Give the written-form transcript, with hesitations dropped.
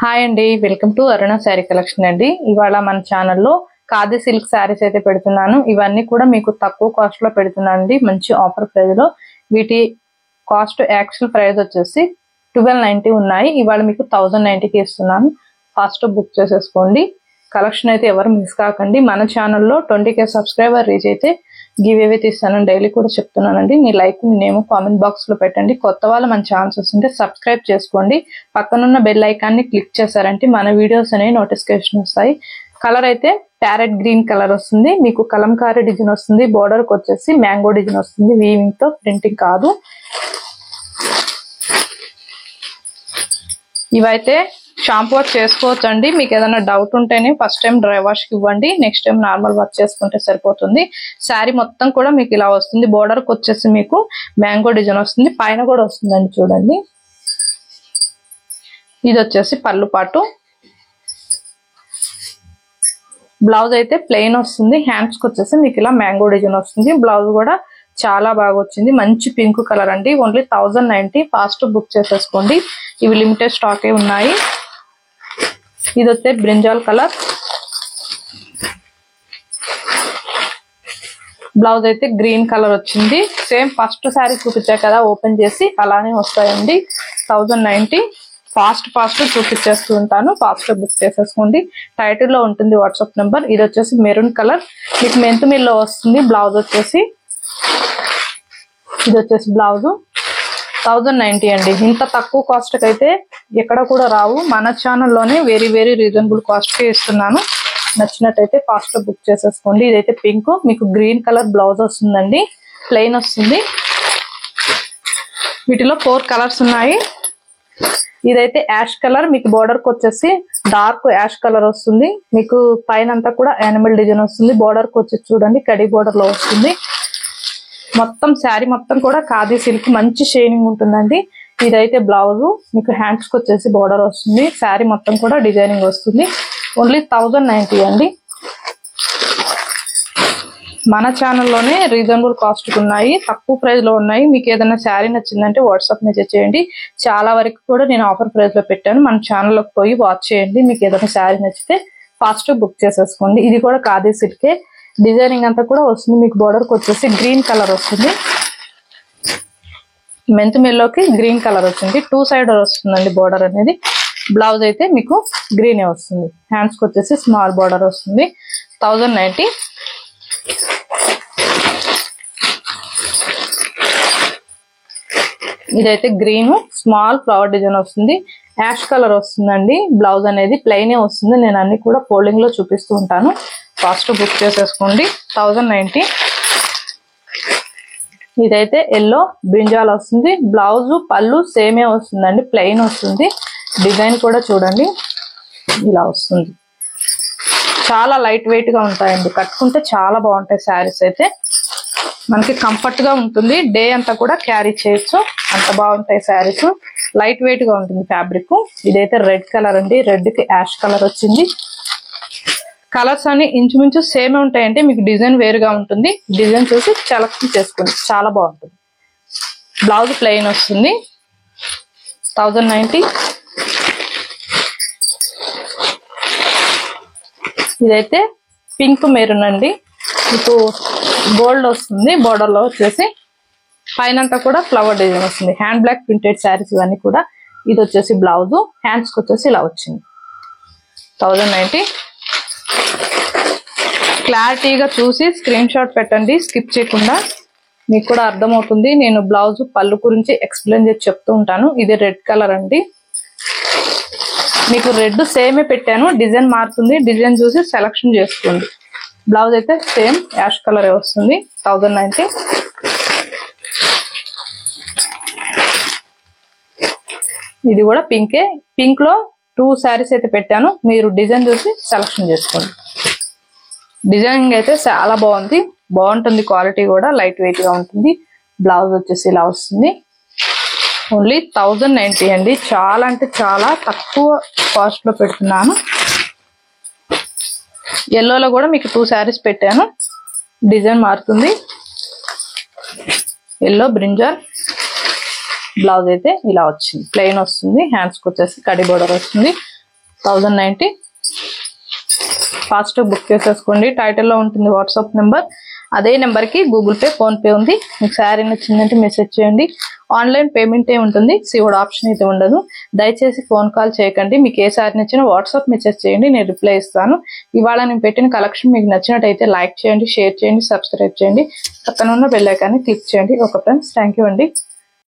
Hi అండి, welcome to Aruna sari collection అండి. ఇవాళ మన ఛానల్లో ఖాదీ సిల్క్ శారీస్ అయితే పెడుతున్నాను. ఇవన్నీ కూడా మీకు తక్కువ కాస్ట్ లో పెడుతున్నాను అండి, మంచి ఆఫర్ ప్రైస్ లో. వీటి కాస్ట్ యాక్చువల్ ప్రైస్ వచ్చేసి 1290 ఉన్నాయి. ఇవాళ మీకు 1090కి ఇస్తున్నాను. ఫాస్ట్ బుక్ చేసేసుకోండి. కలెక్షన్ అయితే ఎవరు మిస్ కాకండి. మన ఛానల్లో 20K సబ్స్క్రైబర్ రీచ్ అయితే గివ్ అవే తీస్తానని డైలీ కూడా చెప్తున్నానండి. మీ లైక్ మీ నేమ్ కామెంట్ బాక్స్ లో పెట్టండి. కొత్త వాళ్ళు మన ఛానల్స్ వస్తుంటే సబ్స్క్రైబ్ చేసుకోండి. పక్కనున్న బెల్ ఐకాన్ ని క్లిక్ చేశారంటే మన వీడియోస్ అనేవి నోటిఫికేషన్ వస్తాయి. కలర్ అయితే ప్యారెట్ గ్రీన్ కలర్ వస్తుంది. మీకు కలంకారీ డిజైన్ వస్తుంది. బోర్డర్ కి వచ్చేసి మ్యాంగో డిజైన్ వస్తుంది. వీవింగ్ తో, ప్రింటింగ్ కాదు. ఇవైతే షాంపూ వాష్ చేసుకోవచ్చు అండి. మీకు ఏదైనా డౌట్ ఉంటేనే ఫస్ట్ టైం డ్రై వాష్ కి ఇవ్వండి. నెక్స్ట్ టైం నార్మల్ వాష్ చేసుకుంటే సరిపోతుంది. శారీ మొత్తం కూడా మీకు ఇలా వస్తుంది. బోర్డర్ కి వచ్చేసి మీకు మ్యాంగో డిజైన్ వస్తుంది. పైన కూడా వస్తుందండి, చూడండి. ఇది వచ్చేసి పళ్ళు పాటు. బ్లౌజ్ అయితే ప్లెయిన్ వస్తుంది. హ్యాండ్స్ కి వచ్చేసి మీకు ఇలా మ్యాంగో డిజైన్ వస్తుంది. బ్లౌజ్ కూడా చాలా బాగా వచ్చింది. మంచి పింక్ కలర్ అండి. ఓన్లీ 1090. ఫాస్ట్ బుక్ చేసేసుకోండి. ఇవి లిమిటెడ్ స్టాకే ఉన్నాయి. ఇది వచ్చే బ్రింజాల్ కలర్. బ్లౌజ్ అయితే గ్రీన్ కలర్ వచ్చింది. సేమ్ ఫస్ట్ శారీ చూపించా కదా ఓపెన్ చేసి, అలానే వస్తాయండి. 1090. ఫాస్ట్ చూపించేస్తూ ఉంటాను. ఫాస్ట్ బుక్ చేసేసుకోండి. టైటిల్ లో ఉంటుంది వాట్సాప్ నెంబర్. ఇది వచ్చేసి మెరూన్ కలర్. మీకు మెంతు మిల్లో వస్తుంది. బ్లౌజ్ వచ్చేసి ఇది వచ్చేసి బ్లౌజ్ 1090 అండి. ఇంత తక్కువ కాస్ట్ కి అయితే ఎక్కడ కూడా రావు. మన ఛానల్లోనే వెరీ రీజనబుల్ కాస్ట్ కి ఇస్తున్నాను. నచ్చినట్టయితే ఫాస్ట్ బుక్ చేసేసుకోండి. ఇదైతే పింక్, మీకు గ్రీన్ కలర్ బ్లౌజ్ వస్తుందండి. ప్లెయిన్ వస్తుంది. వీటిలో 4 కలర్స్ ఉన్నాయి. ఇదైతే యాష్ కలర్. మీకు బోర్డర్ కి వచ్చేసి డార్క్ యాష్ కలర్ వస్తుంది. మీకు పైన అంతా కూడా యానిమల్ డిజైన్ వస్తుంది. బోర్డర్ కి వచ్చేసి చూడండి కడి బోర్డర్ లో వస్తుంది. మొత్తం శారీ మొత్తం కూడా ఖాదీ సిల్క్ మంచి షైనింగ్ ఉంటుందండి. ఇదైతే బ్లౌజ్. మీకు హ్యాండ్స్ కి వచ్చేసి బోర్డర్ వస్తుంది. శారీ మొత్తం కూడా డిజైనింగ్ వస్తుంది. ఓన్లీ 1090 అండి. మన ఛానల్లోనే రీజనబుల్ కాస్ట్ ఉన్నాయి, తక్కువ ప్రైస్ లో ఉన్నాయి. మీకు ఏదైనా శారీ నచ్చిందంటే వాట్సాప్ మెసేజ్ చేయండి. చాలా వరకు కూడా నేను ఆఫర్ ప్రైస్ లో పెట్టాను. మన ఛానల్లోకి పోయి వాచ్ చేయండి. మీకు ఏదైనా శారీ నచ్చితే ఫాస్ట్ బుక్ చేసేసుకోండి. ఇది కూడా ఖాదీ సిల్కే. డిజైనింగ్ అంతా కూడా వస్తుంది. మీకు బోర్డర్ కి వచ్చేసి గ్రీన్ కలర్ వస్తుంది. మెంతు మిల్లోకి గ్రీన్ కలర్ వచ్చింది. 2 సైడ్ వస్తుందండి బోర్డర్ అనేది. బ్లౌజ్ అయితే మీకు గ్రీన్ వస్తుంది. హ్యాండ్స్ కి వచ్చేసి స్మాల్ బోర్డర్ వస్తుంది. 1090. ఇదైతే గ్రీన్ స్మాల్ ఫ్లవర్ డిజైన్ వస్తుంది. యాష్ కలర్ వస్తుందండి. బ్లౌజ్ అనేది ప్లెయినే వస్తుంది. నేను అన్ని కూడా ఫోల్డింగ్ లో చూపిస్తూ ఉంటాను. ఫాస్ట్ బుక్ చేసేసుకోండి. 1090. ఇదైతే ఎల్లో బ్రింజాల్ వస్తుంది. బ్లౌజ్ పళ్ళు సేమే వస్తుందండి. ప్లెయిన్ వస్తుంది. డిజైన్ కూడా చూడండి ఇలా వస్తుంది. చాలా లైట్ వెయిట్ గా ఉంటాయండి. కట్టుకుంటే చాలా బాగుంటాయి శారీస్ అయితే. మనకి కంఫర్ట్ గా ఉంటుంది. డే అంతా కూడా క్యారీ చేయొచ్చు. అంత బాగుంటాయి శారీస్. లైట్ వెయిట్ గా ఉంటుంది ఫ్యాబ్రిక్. ఇదైతే రెడ్ కలర్ అండి. రెడ్ కి యాష్ కలర్ వచ్చింది. కలర్స్ అన్ని ఇంచుమించు సేమ్ ఉంటాయంటే మీకు డిజైన్ వేరుగా ఉంటుంది. డిజైన్ చూసి సెలెక్షన్ చేసుకోండి. చాలా బాగుంటుంది. బ్లౌజ్ ప్లెయిన్ వస్తుంది. 1090. ఇదైతే పింక్ మెరూన్ అండి. మీకు గోల్డ్ వస్తుంది. బోర్డర్ లో వచ్చేసి పైన అంతా కూడా ఫ్లవర్ డిజైన్ వస్తుంది. హ్యాండ్ బ్లాక్ ప్రింటెడ్ శారీస్ ఇవన్నీ కూడా. ఇది వచ్చేసి బ్లౌజ్. హ్యాండ్స్ కి వచ్చేసి ఇలా వచ్చింది. 1090. క్లారిటీగా చూసి స్క్రీన్ షాట్ పెట్టండి, స్కిప్ చేయకుండా. మీకు కూడా అర్థమవుతుంది. నేను బ్లౌజ్ పళ్ళు గురించి ఎక్స్ప్లెయిన్ చేసి చెప్తూ ఉంటాను. ఇది రెడ్ కలర్ అండి. మీకు రెడ్ సేమే పెట్టాను. డిజైన్ మారుతుంది. డిజైన్ చూసి సెలెక్షన్ చేసుకోండి. బ్లౌజ్ అయితే సేమ్ యాష్ కలర్ వస్తుంది. 1090. ఇది కూడా పింకే. పింక్ లో 2 శారీస్ అయితే పెట్టాను. మీరు డిజైన్ చూసి సెలెక్షన్ చేసుకోండి. డిజైనింగ్ అయితే చాలా బాగుంటుంది. క్వాలిటీ కూడా లైట్ వెయిట్ గా ఉంటుంది. బ్లౌజ్ వచ్చేసి ఇలా వస్తుంది. ఓన్లీ 1090 అండి. చాలా అంటే చాలా తక్కువ కాస్ట్ లో పెడుతున్నాను. ఎల్లోలో కూడా మీకు 2 శారీస్ పెట్టాను. డిజైన్ మారుతుంది. Yellow brinjal. బ్లౌజ్ అయితే ఇలా వచ్చింది, ప్లెయిన్ వస్తుంది. హ్యాండ్స్ కి వచ్చేసి కడి బోర్డర్ వస్తుంది. 1090. ఫాస్ట్ బుక్ చేసేసుకోండి. టైటిల్లో ఉంటుంది వాట్సాప్ నెంబర్. అదే నెంబర్కి గూగుల్ పే, ఫోన్ పే ఉంది. మీకు శారీ నచ్చిందంటే మెసేజ్ చేయండి. ఆన్లైన్ పేమెంటే ఉంటుంది, సిఓడి ఆప్షన్ అయితే ఉండదు. దయచేసి ఫోన్ కాల్ చేయకండి. మీకు ఏ శారీ నచ్చినా వాట్సాప్ మెసేజ్ చేయండి, నేను రిప్లై ఇస్తాను. ఇవాళ నేను పెట్టిన కలెక్షన్ మీకు నచ్చినట్టయితే లైక్ చేయండి, షేర్ చేయండి, సబ్స్క్రైబ్ చేయండి. పక్కన ఉన్న బెల్ ఐకాన్ని క్లిక్ చేయండి. ఓకే ఫ్రెండ్స్, థ్యాంక్ యూ అండి.